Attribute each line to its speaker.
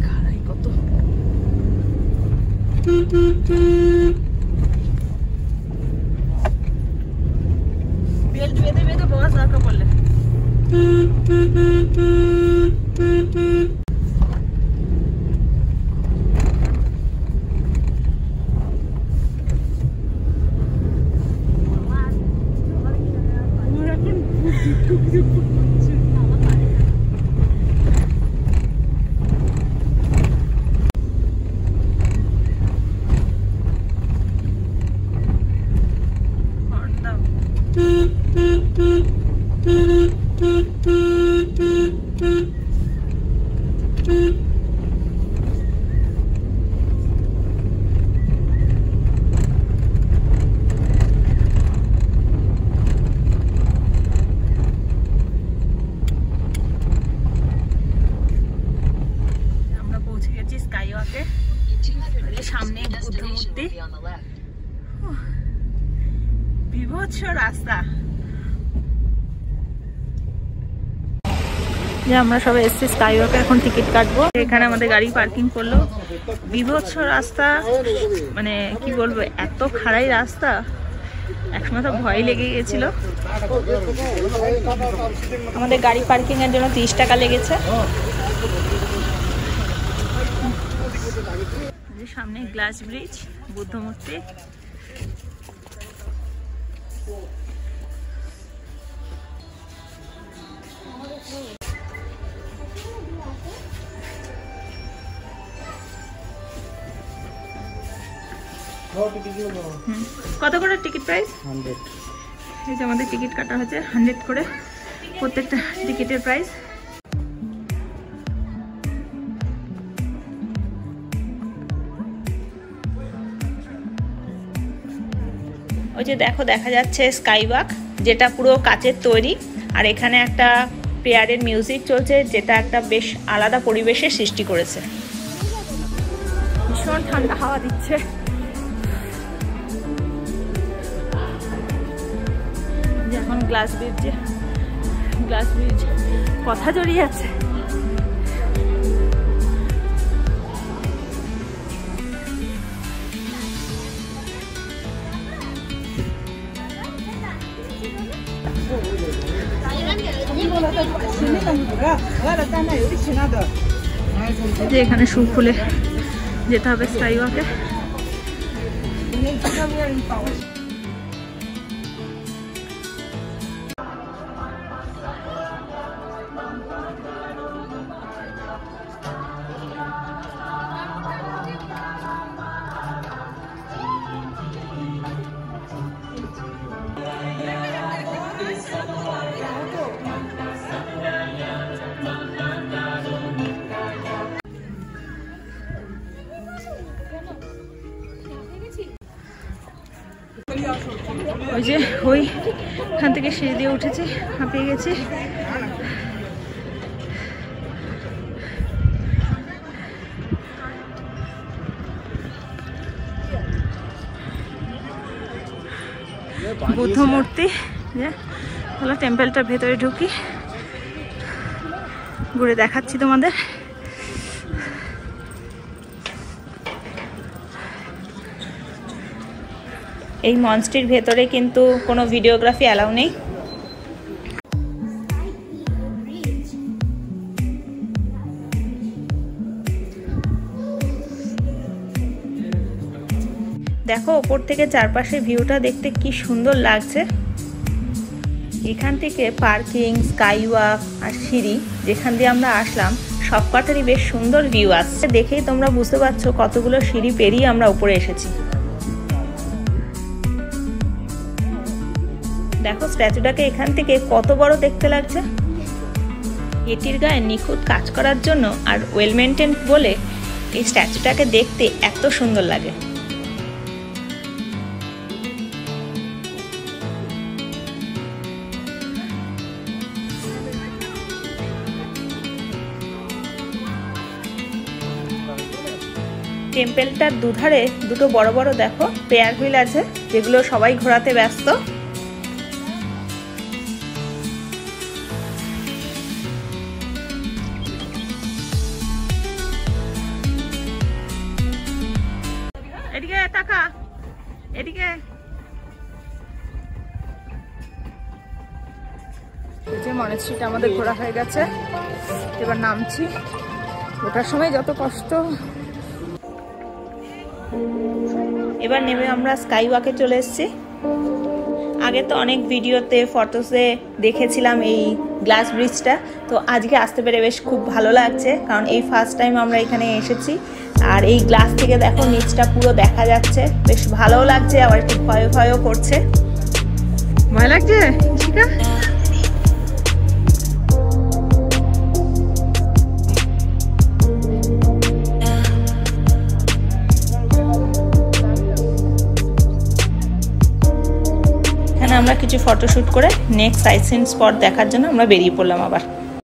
Speaker 1: খাড়াই কত বেল্ট বেঁধে বেঁধে বস দরকার পড়লে। সামনে বুদ্ধ মূর্তি, বিভৎস রাস্তা। যে আমরা সবাই এসছি স্কাইওয়াকে, এখন টিকিট কাটবো। এখানে আমাদের গাড়ি পার্কিং করলো। বিভৎস রাস্তা, মানে কি বলবো, এত খাড়াই রাস্তা, একসময় তো ভয় লেগে গেছিল। আমাদের গাড়ি পার্কিং এর জন্য 30 টাকা লেগেছে। সামনে গ্লাস ব্রিজ, বুদ্ধ মূর্তি। কত করে টিকিট প্রাইস? 100। এই যে আমাদের টিকিট কাটা হচ্ছে 100 করে প্রত্যেকটা টিকিটের প্রাইস। ওই যে দেখো, দেখা যাচ্ছে স্কাইওয়াক, যেটা পুরো কাচের তৈরি, আর এখানে একটা প্রেয়ারের মিউজিক চলছে, যেটা একটা বেশ আলাদা পরিবেশের সৃষ্টি করেছে। ভীষণ ঠান্ডা হাওয়া দিচ্ছে। এখন গ্লাস ব্রিজ কথা জড়িয়ে আছে। যে এখানে শু খুলে যেতে হবে স্কাইওয়াকে। ওই যে ওইখান থেকে সিঁড়ি দিয়ে উঠেছি, হাঁপিয়ে গেছি। বুদ্ধ মূর্তি, তাহলে টেম্পলটার ভেতরে ঢুকি, ঘুরে দেখাচ্ছি তোমাদের। এই মঞ্চটির ভেতরে কিন্তু কোনো ভিডিওগ্রাফি অ্যালাউ নেই। দেখো ওপর থেকে চারপাশে ভিউটা দেখতে কি সুন্দর লাগছে। এখান থেকে পার্কিং, স্কাইওয়াক আর সিঁড়ি যেখান দিয়ে আমরা আসলাম, সবকটারই বেশ সুন্দর ভিউ আসছে। দেখেই তোমরা বুঝতে পারছো কতগুলো সিঁড়ি পেরিয়ে আমরা উপরে এসেছি। দেখো স্ট্যাচুটাকে এখান থেকে কত বড় দেখতে লাগছে। এটির গায়ে নিখুঁত কাজ করার জন্য আর ওয়েল মেনটেন বলে এই স্ট্যাচুটাকে দেখতে এত সুন্দর লাগে। টেম্পলটার দুধারে দুটো বড় বড় দেখো প্রেয়ার হুইল আছে, যেগুলো সবাই ঘোরাতে ব্যস্ত। এদিকে যে মনেস্ট্রিটা আমাদের ঘোরা হয়ে গেছে, এবার নামছি। ওঠার সময় যত কষ্ট। এবার নেমে আমরা স্কাই ওয়াকে চলে এসেছি। আগে তো অনেক ভিডিওতে ফটোসে দেখেছিলাম এই গ্লাস ব্রিজটা, তো আজকে আসতে পেরে বেশ খুব ভালো লাগছে, কারণ এই ফার্স্ট টাইম আমরা এখানে এসেছি। আর এই গ্লাস থেকে দেখো নিচটা পুরো দেখা যাচ্ছে, বেশ ভালোও লাগছে, আবার একটু ভয় ভয়ও করছে। ভয় লাগছে ইশিকা? আমরা কিছু ফটোশুট করে নেক্সট সাইট সিন স্পট দেখার জন্য আমরা বেরিয়ে পড়লাম আবার।